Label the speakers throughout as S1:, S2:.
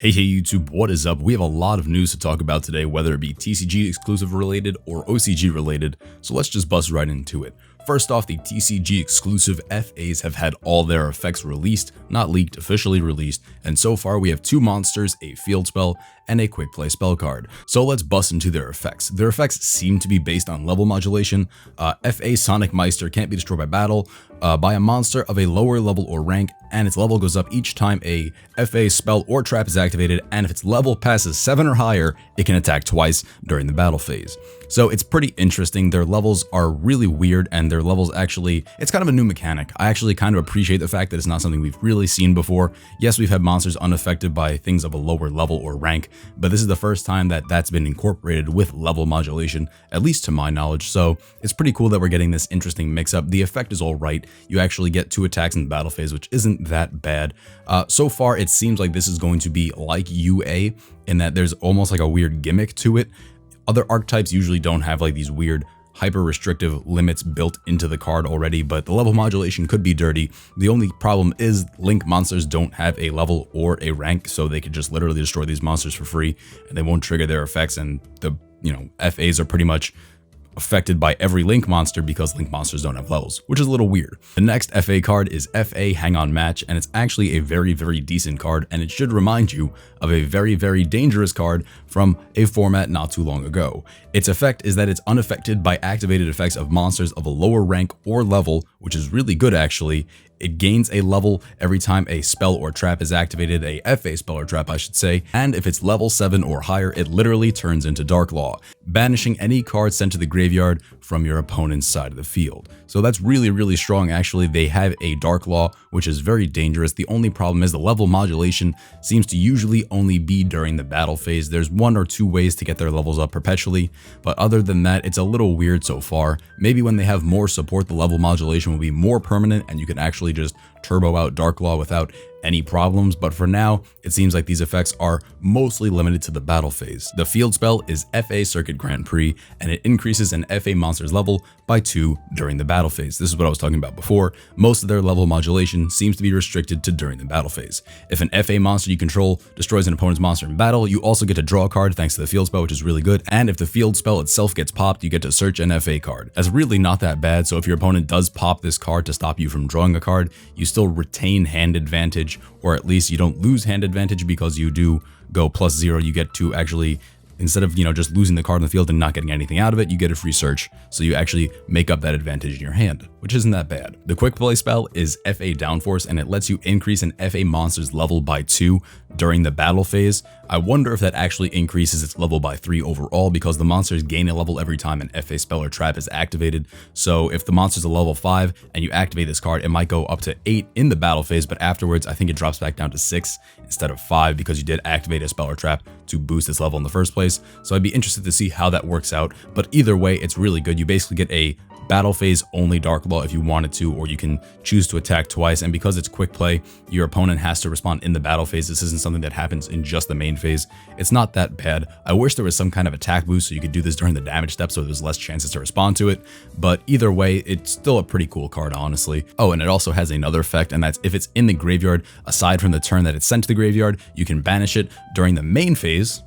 S1: Hey YouTube, what is up? We have a lot of news to talk about today, whether it be TCG exclusive related or OCG related, so let's just bust right into it. First off, the TCG exclusive FAs have had all their effects released, not leaked, officially released, and so far we have 2 monsters, a field spell, and a quick play spell card. So let's bust into their effects. Their effects seem to be based on level modulation. FA Sonic Meister can't be destroyed by battle, by a monster of a lower level or rank, and its level goes up each time a FA spell or trap is activated, and if its level passes 7 or higher, it can attack twice during the battle phase. So it's pretty interesting. Their levels are really weird, and their levels actually, it's kind of a new mechanic. I actually kind of appreciate the fact that it's not something we've really seen before. Yes, we've had monsters unaffected by things of a lower level or rank, but this is the first time that that's been incorporated with level modulation, at least to my knowledge. So it's pretty cool that we're getting this interesting mix up. The effect is all right. You actually get 2 attacks in the battle phase, which isn't that bad. So far, it seems like this is going to be like UA in that there's almost like a weird gimmick to it. Other archetypes usually don't have like these weird hyper restrictive limits built into the card already, but the level modulation could be dirty. The only problem is Link monsters don't have a level or a rank, so they could just literally destroy these monsters for free and they won't trigger their effects, and the FAs are pretty much affected by every Link monster because Link monsters don't have levels, which is a little weird. The next FA card is FA Hang On Match, and it's actually a very decent card, and it should remind you of a very dangerous card from a format not too long ago. Its effect is that it's unaffected by activated effects of monsters of a lower rank or level, which is really good actually. It gains a level every time a spell or trap is activated, a FA spell or trap I should say, and if it's level 7 or higher, it literally turns into Dark Law, banishing any card sent to the graveyard from your opponent's side of the field. So that's really strong actually. They have a Dark Law, which is very dangerous. The only problem is the level modulation seems to usually only be during the battle phase. There's 1 or 2 ways to get their levels up perpetually, but other than that, it's a little weird so far. Maybe when they have more support, the level modulation will be more permanent and you can actually just turbo out Dark Law without any problems, but for now, it seems like these effects are mostly limited to the battle phase. The field spell is FA Circuit Grand Prix, and it increases an FA monster's level by 2 during the battle phase. This is what I was talking about before. Most of their level modulation seems to be restricted to during the battle phase. If an FA monster you control destroys an opponent's monster in battle, you also get to draw a card thanks to the field spell, which is really good, and if the field spell itself gets popped, you get to search an FA card. That's really not that bad, so if your opponent does pop this card to stop you from drawing a card, you still retain hand advantage, or at least you don't lose hand advantage because you do go +0. You get to actually, instead of just losing the card in the field and not getting anything out of it, you get a free search, so you actually make up that advantage in your hand, which isn't that bad. The quick play spell is FA Downforce, and it lets you increase an FA monster's level by 2 during the battle phase. I wonder if that actually increases its level by 3 overall, because the monsters gain a level every time an FA spell or trap is activated. So if the monster's a level 5 and you activate this card, it might go up to 8 in the battle phase, but afterwards I think it drops back down to 6 instead of 5 because you did activate a spell or trap to boost its level in the first place. So I'd be interested to see how that works out, but either way, it's really good. You basically get a battle phase only Dark Law if you wanted to, or you can choose to attack twice, and because it's quick play, your opponent has to respond in the battle phase. This isn't something that happens in just the main phase. It's not that bad. I wish there was some kind of attack boost so you could do this during the damage step so there's less chances to respond to it, but either way, it's still a pretty cool card, honestly. Oh, and it also has another effect, and that's if it's in the graveyard, aside from the turn that it's sent to the graveyard, you can banish it during the main phase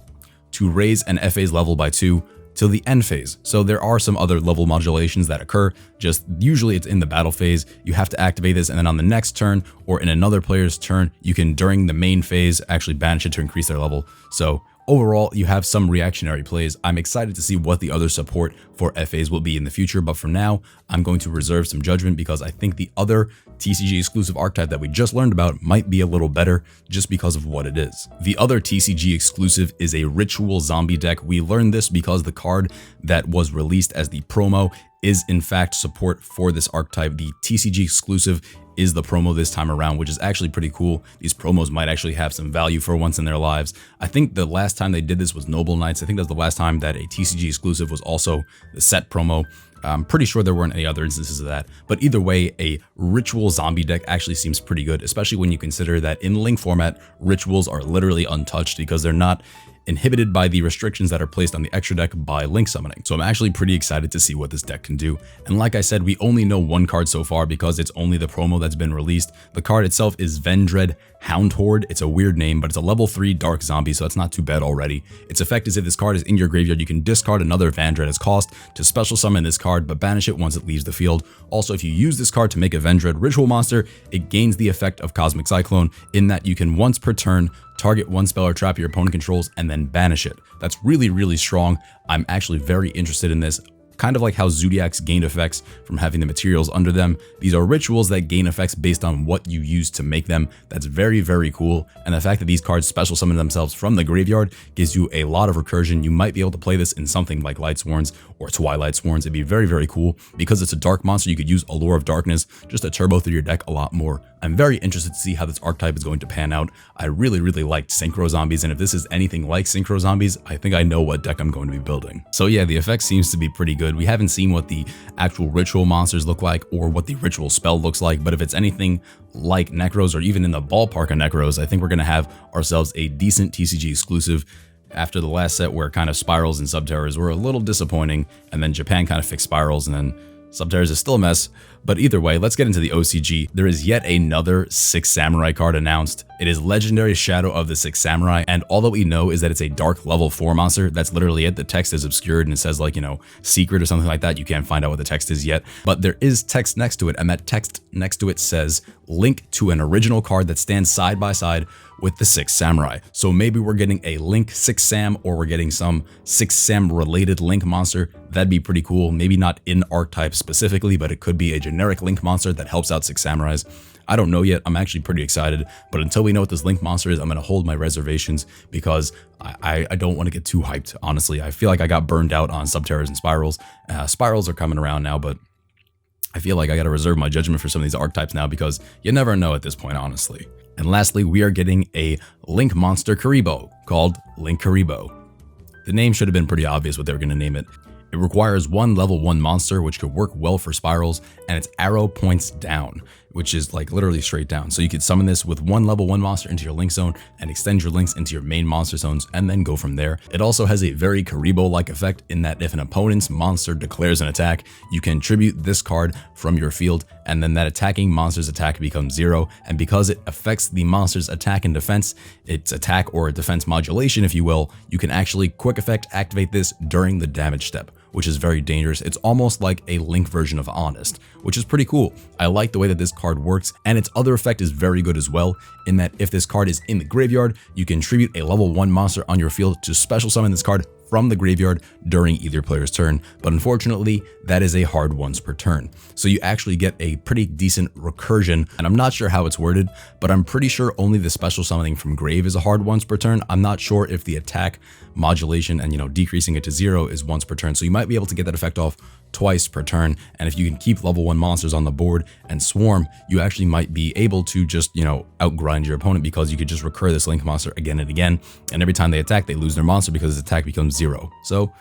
S1: to raise an FA's level by 2 till the end phase. So there are some other level modulations that occur, just usually it's in the battle phase. You have to activate this, and then on the next turn or in another player's turn, you can during the main phase actually banish it to increase their level. So overall, you have some reactionary plays. I'm excited to see what the other support for FAs will be in the future, but for now, I'm going to reserve some judgment because I think the other TCG exclusive archetype that we just learned about might be a little better just because of what it is. The other TCG exclusive is a Ritual Zombie deck. We learned this because the card that was released as the promo is in fact support for this archetype. The TCG exclusive is the promo this time around, which is actually pretty cool. These promos might actually have some value for once in their lives. I think the last time they did this was Noble Knights. I think that's the last time that a TCG exclusive was also the set promo. I'm pretty sure there weren't any other instances of that, but either way, a Ritual Zombie deck actually seems pretty good, especially when you consider that in Link format, Rituals are literally untouched because they're not inhibited by the restrictions that are placed on the extra deck by link summoning. So I'm actually pretty excited to see what this deck can do. And like I said, we only know one card so far because it's only the promo that's been released. The card itself is Vendread Hound Horde. It's a weird name, but it's a level 3 dark zombie, so that's not too bad already. Its effect is if this card is in your graveyard, you can discard another Vendread as cost to special summon this card, but banish it once it leaves the field. Also, if you use this card to make a Vendread ritual monster, it gains the effect of Cosmic Cyclone in that you can once per turn target one spell or trap your opponent controls and then banish it. That's really, really strong. I'm actually very interested in this. Kind of like how Zodiacs gained effects from having the materials under them. These are rituals that gain effects based on what you use to make them. That's very, very cool. And the fact that these cards special summon themselves from the graveyard gives you a lot of recursion. You might be able to play this in something like Lightsworns or Twilight Sworns. It'd be very, very cool. Because it's a dark monster, you could use Allure of Darkness just to turbo through your deck a lot more. I'm very interested to see how this archetype is going to pan out. I really, really liked Synchro Zombies, and if this is anything like Synchro Zombies, I think I know what deck I'm going to be building. So yeah, the effect seems to be pretty good. We haven't seen what the actual ritual monsters look like or what the ritual spell looks like, but if it's anything like Necros or even in the ballpark of Necros, I think we're going to have ourselves a decent TCG exclusive. After the last set where kind of Spirals and Subterrors were a little disappointing, and then Japan kind of fixed Spirals, and then Subterrors is still a mess. But either way, let's get into the OCG. There is yet another Sixth Samurai card announced. It is Legendary Shadow of the Sixth Samurai, and all that we know is that it's a dark level 4 monster. That's literally it. The text is obscured and it says like, you know, secret or something like that. You can't find out what the text is yet, but there is text next to it, and that text next to it says link to an original card that stands side by side with the Sixth Samurai. So maybe we're getting a Link Sixth Sam, or we're getting some Sixth Sam related Link monster. That'd be pretty cool. Maybe not in archetype specifically, but it could be a generic Link monster that helps out Six Samurais. I don't know yet. I'm actually pretty excited, but until we know what this Link monster is, I'm going to hold my reservations because I don't want to get too hyped, honestly. I feel like I got burned out on Subterrors and Spirals. Spirals are coming around now, but I feel like I got to reserve my judgment for some of these archetypes now because you never know at this point, honestly. And lastly, we are getting a Link monster Kuriboh called Link Kuriboh. The name should have been pretty obvious what they were going to name it. It requires one level 1 monster, which could work well for Spirals, and its arrow points down, which is like literally straight down. So you could summon this with one level 1 monster into your link zone and extend your links into your main monster zones and then go from there. It also has a very Kuriboh-like effect in that if an opponent's monster declares an attack, you can tribute this card from your field, and then that attacking monster's attack becomes 0. And because it affects the monster's attack and defense, its attack or defense modulation, if you will, you can actually quick effect activate this during the damage step, which is very dangerous. It's almost like a Link version of Honest, which is pretty cool. I like the way that this card works, and its other effect is very good as well, in that if this card is in the graveyard, you can tribute a level 1 monster on your field to special summon this card from the graveyard during either player's turn, but unfortunately, that is a hard once per turn. So you actually get a pretty decent recursion, and I'm not sure how it's worded, but I'm pretty sure only the special summoning from grave is a hard once per turn. I'm not sure if the attack modulation and, you know, decreasing it to 0 is once per turn. So you might be able to get that effect off twice per turn, and if you can keep level 1 monsters on the board and swarm, you actually might be able to just, you know, outgrind your opponent because you could just recur this Link monster again and again, and every time they attack, they lose their monster because his attack becomes 0. So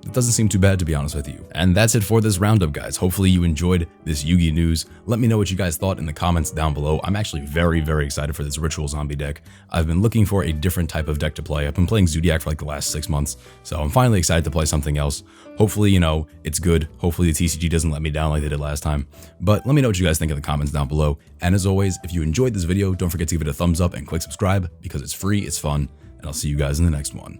S1: it doesn't seem too bad, to be honest with you. And that's it for this roundup, guys. Hopefully you enjoyed this Yugi news. Let me know what you guys thought in the comments down below. I'm actually very, very excited for this Ritual Zombie deck. I've been looking for a different type of deck to play. I've been playing Zodiac for like the last 6 months, so I'm finally excited to play something else. Hopefully, you know, it's good. Hopefully the TCG doesn't let me down like they did last time. But let me know what you guys think in the comments down below. And as always, if you enjoyed this video, don't forget to give it a thumbs up and click subscribe because it's free, it's fun, and I'll see you guys in the next one.